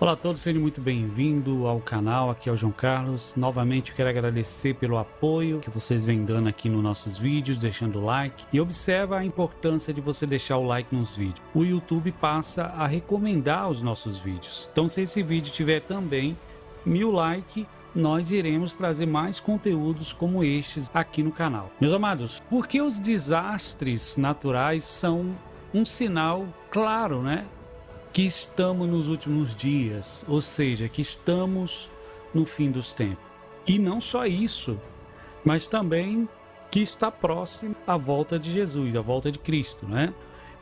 Olá a todos, sejam muito bem-vindos ao canal, aqui é o João Carlos. Novamente eu quero agradecer pelo apoio que vocês vêm dando aqui nos nossos vídeos, deixando o like. E observa a importância de você deixar o like nos vídeos. O YouTube passa a recomendar os nossos vídeos. Então se esse vídeo tiver também 1000 likes, nós iremos trazer mais conteúdos como estes aqui no canal. Meus amados, por que os desastres naturais são um sinal claro, né? Que estamos nos últimos dias, ou seja, que estamos no fim dos tempos. E não só isso, mas também que está próximo à volta de Jesus, à volta de Cristo, né?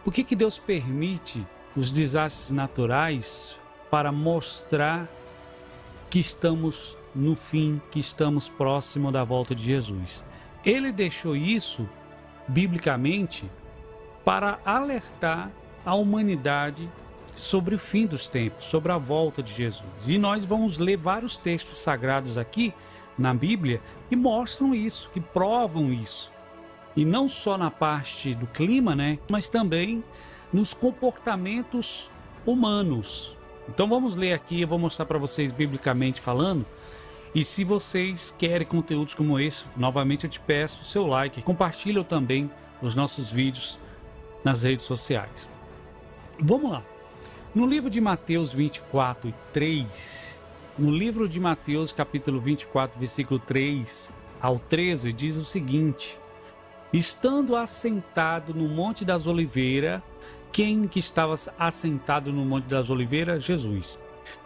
Por que Deus permite os desastres naturais? Para mostrar que estamos no fim, que estamos próximo da volta de Jesus. Ele deixou isso, biblicamente, para alertar a humanidade sobre o fim dos tempos, sobre a volta de Jesus. E nós vamos ler vários textos sagrados aqui na Bíblia que mostram isso, que provam isso. E não só na parte do clima, né, mas também nos comportamentos humanos. Então vamos ler aqui, eu vou mostrar para vocês biblicamente falando. E se vocês querem conteúdos como esse, novamente eu te peço o seu like. Compartilha também os nossos vídeos nas redes sociais. Vamos lá. No livro de Mateus 24, 3, no livro de Mateus capítulo 24, versículo 3 ao 13, diz o seguinte: estando assentado no Monte das Oliveiras, quem que estava assentado no Monte das Oliveiras? Jesus.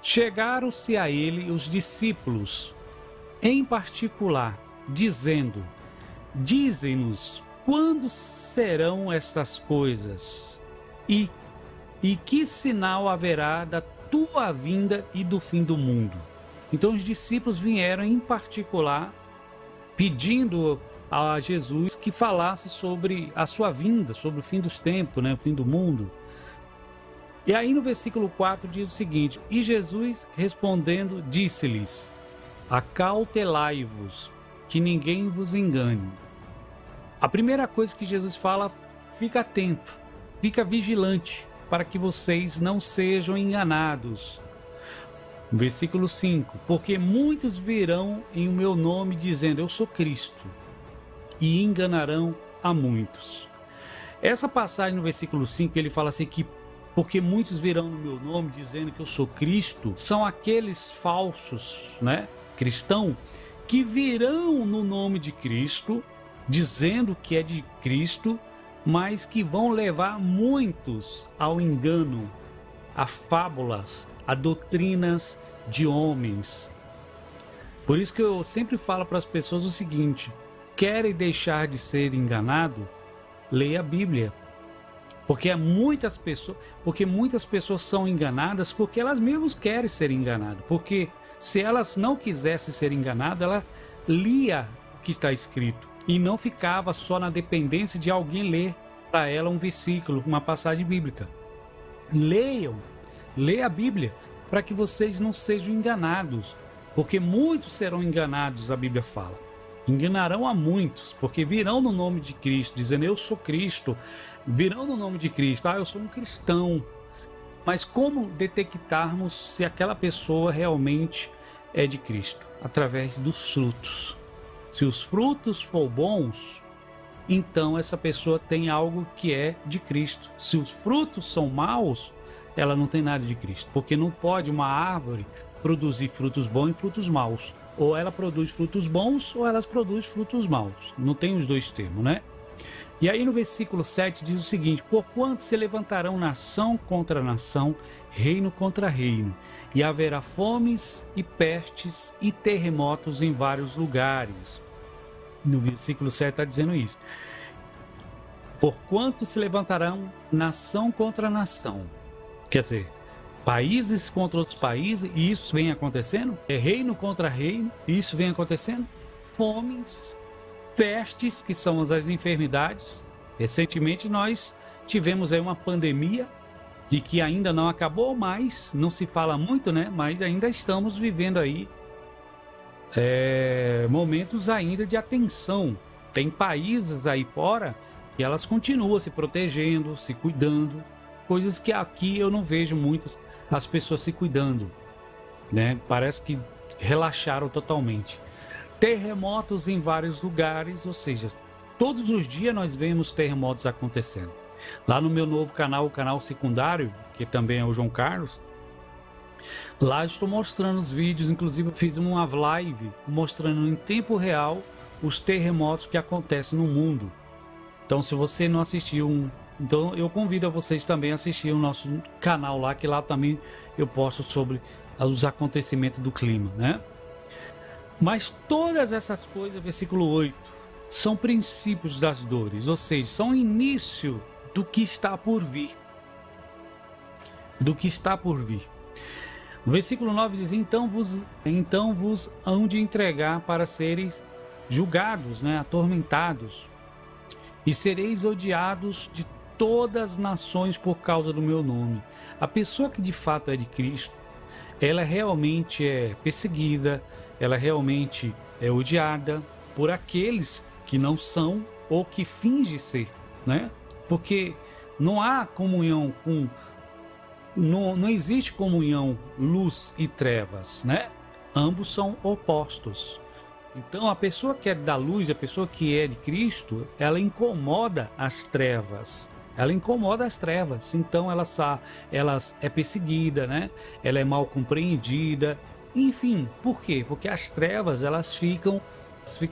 Chegaram-se a ele os discípulos, em particular, dizendo: dize-nos, quando serão estas coisas? E que sinal haverá da tua vinda e do fim do mundo? Então os discípulos vieram em particular pedindo a Jesus que falasse sobre a sua vinda, sobre o fim dos tempos, né, o fim do mundo. E aí no versículo 4 diz o seguinte: e Jesus respondendo disse-lhes: acautelai-vos, que ninguém vos engane. A primeira coisa que Jesus fala: fica atento, fica vigilante, para que vocês não sejam enganados. Versículo 5: porque muitos virão em o meu nome dizendo eu sou Cristo, e enganarão a muitos. Essa passagem no versículo 5 ele fala assim que porque muitos virão no meu nome dizendo que eu sou Cristo, são aqueles falsos, né, cristãos, que virão no nome de Cristo, dizendo que é de Cristo, mas que vão levar muitos ao engano, a fábulas, a doutrinas de homens. Por isso que eu sempre falo para as pessoas o seguinte: querem deixar de ser enganado? Leia a Bíblia. Porque muitas pessoas são enganadas porque elas mesmas querem ser enganadas. Porque se elas não quisessem ser enganadas, ela lia o que está escrito e não ficava só na dependência de alguém ler para ela um versículo, uma passagem bíblica. Leiam, leia a Bíblia para que vocês não sejam enganados, porque muitos serão enganados, a Bíblia fala. Enganarão a muitos, porque virão no nome de Cristo, dizendo eu sou Cristo, virão no nome de Cristo, eu sou um cristão. Mas como detectarmos se aquela pessoa realmente é de Cristo? Através dos frutos. Se os frutos for bons, então essa pessoa tem algo que é de Cristo. Se os frutos são maus, ela não tem nada de Cristo. Porque não pode uma árvore produzir frutos bons e frutos maus. Ou ela produz frutos bons ou ela produz frutos maus. Não tem os dois termos, né? E aí no versículo 7 diz o seguinte: porquanto se levantarão nação contra nação, reino contra reino, e haverá fomes e pestes e terremotos em vários lugares. No versículo 7 está dizendo isso. Porquanto se levantarão nação contra nação. Quer dizer, países contra outros países, e isso vem acontecendo. É reino contra reino, e isso vem acontecendo. Fomes, pestes, que são as enfermidades. Recentemente nós tivemos aí uma pandemia, de que ainda não acabou, mas não se fala muito, né? Mas ainda estamos vivendo aí momentos ainda de atenção. Tem países aí fora que elas continuam se protegendo, se cuidando, coisas que aqui eu não vejo muitas as pessoas se cuidando. né? Parece que relaxaram totalmente. Terremotos em vários lugares, ou seja, todos os dias nós vemos terremotos acontecendo. Lá no meu novo canal, o canal secundário, que também é o João Carlos, lá estou mostrando os vídeos, inclusive fiz uma live mostrando em tempo real os terremotos que acontecem no mundo. Então, se você não assistiu, então eu convido a vocês também a assistir o nosso canal lá, que lá também eu posto sobre os acontecimentos do clima, né? Mas todas essas coisas, versículo 8, são princípios das dores, ou seja, são início do que está por vir. Do que está por vir. O versículo 9 diz: então vos hão de entregar para seres julgados, né, atormentados, e sereis odiados de todas as nações por causa do meu nome. A pessoa que de fato é de Cristo, ela realmente é perseguida, ela realmente é odiada por aqueles que não são ou que fingem ser, né? Porque não há comunhão com... Não existe comunhão luz e trevas, né? Ambos são opostos. Então, a pessoa que é da luz, a pessoa que é de Cristo, ela incomoda as trevas. Ela incomoda as trevas. Então, ela é perseguida, né? Ela é mal compreendida. Enfim, por quê? Porque as trevas, elas ficam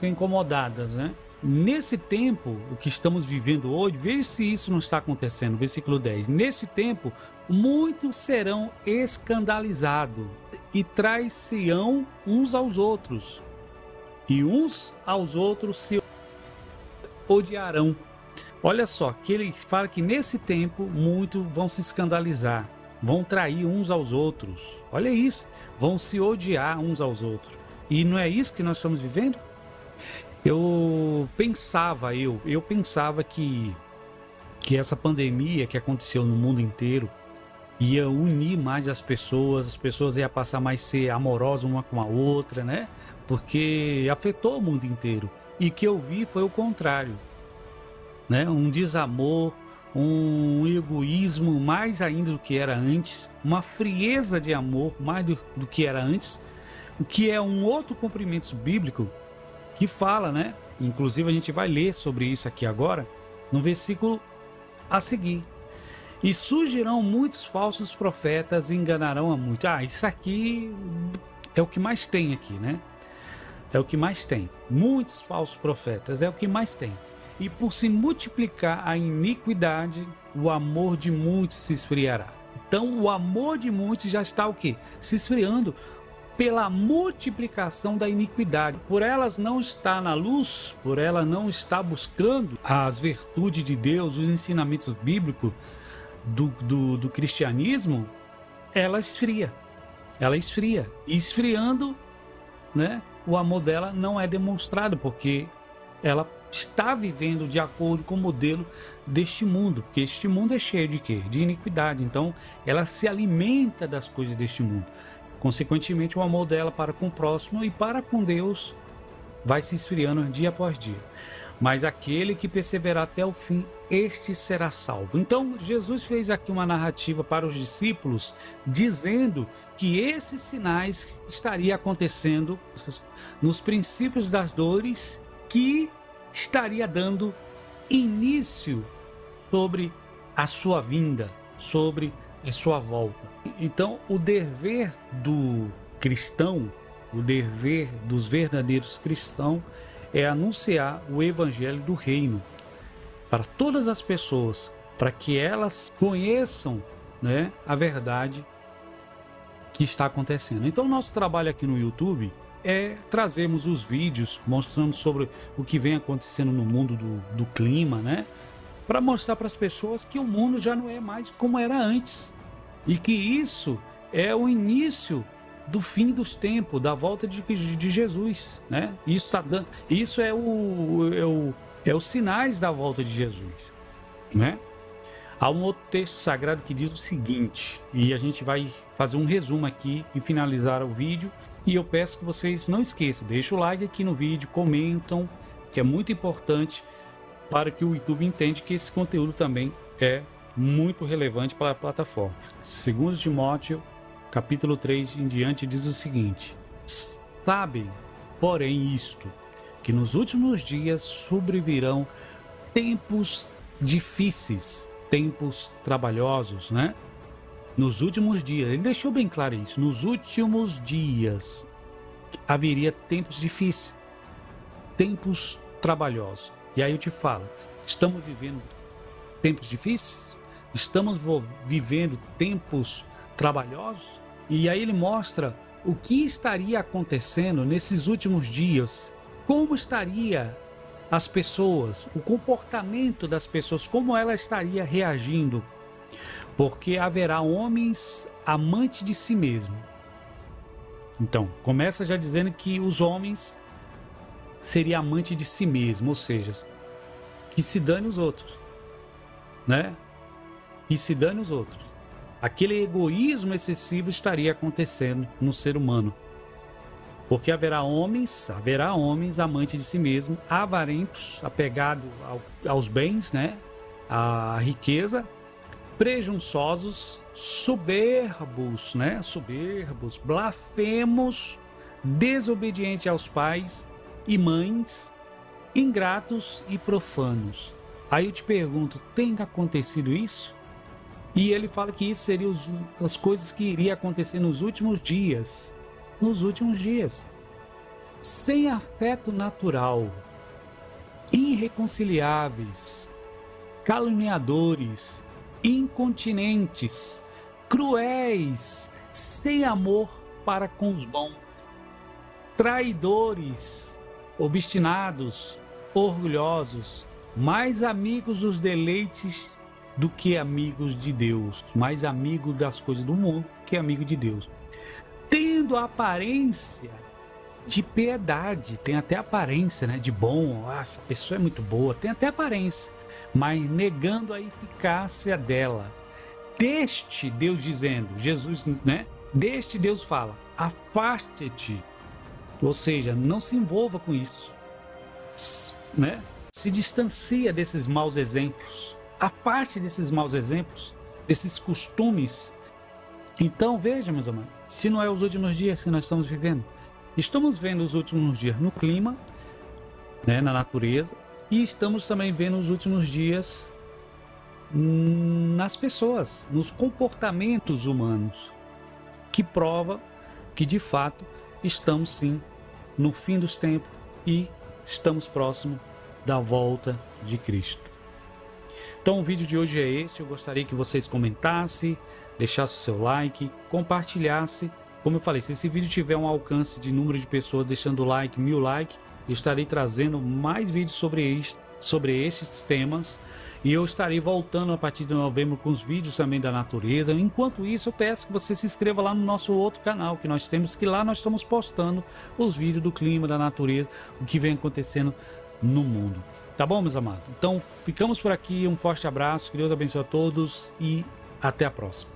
incomodadas, né? Nesse tempo, o que estamos vivendo hoje, veja se isso não está acontecendo. Versículo 10. Nesse tempo, muitos serão escandalizados e trair-se-ão uns aos outros. E uns aos outros se odiarão. Olha só, que ele fala que nesse tempo muitos vão se escandalizar, vão trair uns aos outros. Olha isso, vão se odiar uns aos outros. E não é isso que nós estamos vivendo? Eu pensava que essa pandemia que aconteceu no mundo inteiro ia unir mais as pessoas iam passar mais a ser amorosas uma com a outra, né? Porque afetou o mundo inteiro. E que eu vi foi o contrário, né? Um desamor, um egoísmo mais ainda do que era antes, uma frieza de amor mais do que era antes, o que é um outro cumprimento bíblico que fala, né? Inclusive a gente vai ler sobre isso aqui agora, no versículo a seguir. E surgirão muitos falsos profetas e enganarão a muitos. Isso aqui é o que mais tem aqui, né? É o que mais tem. Muitos falsos profetas, é o que mais tem. E por se multiplicar a iniquidade, o amor de muitos se esfriará. Então o amor de muitos já está o quê? Se esfriando pela multiplicação da iniquidade. Por elas não estar na luz, por ela não estar buscando as virtudes de Deus, os ensinamentos bíblicos do cristianismo, ela esfria. Ela esfria. E esfriando, né? O amor dela não é demonstrado, porque ela está vivendo de acordo com o modelo deste mundo, porque este mundo é cheio de quê? De iniquidade. Então, ela se alimenta das coisas deste mundo. Consequentemente, o amor dela para com o próximo e para com Deus vai se esfriando dia após dia. Mas aquele que perseverar até o fim, este será salvo. Então, Jesus fez aqui uma narrativa para os discípulos, dizendo que esses sinais estariam acontecendo nos princípios das dores, que estaria dando início sobre a sua vinda, sobre a sua volta. Então, o dever do cristão, o dever dos verdadeiros cristãos, é anunciar o evangelho do reino para todas as pessoas, para que elas conheçam, né, a verdade que está acontecendo. Então, nosso trabalho aqui no YouTube é trazermos os vídeos mostrando sobre o que vem acontecendo no mundo do clima, né, para mostrar para as pessoas que o mundo já não é mais como era antes e que isso é o início do fim dos tempos, da volta de Jesus, né? Isso é os sinais da volta de Jesus, né? Há um outro texto sagrado que diz o seguinte, e a gente vai fazer um resumo aqui e finalizar o vídeo, e eu peço que vocês não esqueçam, deixa o like aqui no vídeo, comentam, que é muito importante para que o YouTube entenda que esse conteúdo também é muito relevante para a plataforma. 2 Timóteo capítulo 3 em diante, diz o seguinte: sabe, porém, isto, que nos últimos dias sobrevirão tempos difíceis, tempos trabalhosos, né? Nos últimos dias, ele deixou bem claro isso, nos últimos dias haveria tempos difíceis, tempos trabalhosos. E aí eu te falo, estamos vivendo tempos difíceis? Estamos vivendo tempos trabalhosos? E aí ele mostra o que estaria acontecendo nesses últimos dias, como estaria as pessoas, o comportamento das pessoas, como ela estaria reagindo, porque haverá homens amantes de si mesmo. Então, começa já dizendo que os homens seriam amantes de si mesmo, ou seja, que se dane os outros, né? Que se dane os outros. Aquele egoísmo excessivo estaria acontecendo no ser humano. Porque haverá homens amantes de si mesmo, avarentos, apegados aos bens, né? À riqueza, presunçosos, soberbos, né? Soberbos, blasfemos, desobedientes aos pais e mães, ingratos e profanos. Aí eu te pergunto, tem acontecido isso? E ele fala que isso seriam as coisas que iriam acontecer nos últimos dias. Nos últimos dias. Sem afeto natural, irreconciliáveis, caluniadores, incontinentes, cruéis, sem amor para com os bons, traidores, obstinados, orgulhosos, mais amigos dos deleites do que amigos de Deus, mais amigo das coisas do mundo que amigo de Deus, tendo a aparência de piedade, tem até aparência, né, de bom, essa pessoa é muito boa, tem até aparência, mas negando a eficácia dela. Deste Deus dizendo, Jesus, né, deste Deus fala, afaste-te, ou seja, não se envolva com isso, né, se distancia desses maus exemplos, afaste desses maus exemplos, desses costumes. Então veja, meus amados, se não é os últimos dias que nós estamos vivendo, estamos vendo os últimos dias no clima, né, na natureza, e estamos também vendo os últimos dias nas pessoas, nos comportamentos humanos, que prova que de fato estamos sim no fim dos tempos e estamos próximos da volta de Cristo. Então o vídeo de hoje é este, eu gostaria que vocês comentassem, deixassem o seu like, compartilhassem. Como eu falei, se esse vídeo tiver um alcance de número de pessoas deixando like, 1000 likes, eu estarei trazendo mais vídeos sobre estes temas. E eu estarei voltando a partir de novembro com os vídeos também da natureza. Enquanto isso, eu peço que você se inscreva lá no nosso outro canal que nós temos, que lá nós estamos postando os vídeos do clima, da natureza, o que vem acontecendo no mundo. Tá bom, meus amados? Então, ficamos por aqui. Um forte abraço, que Deus abençoe a todos e até a próxima.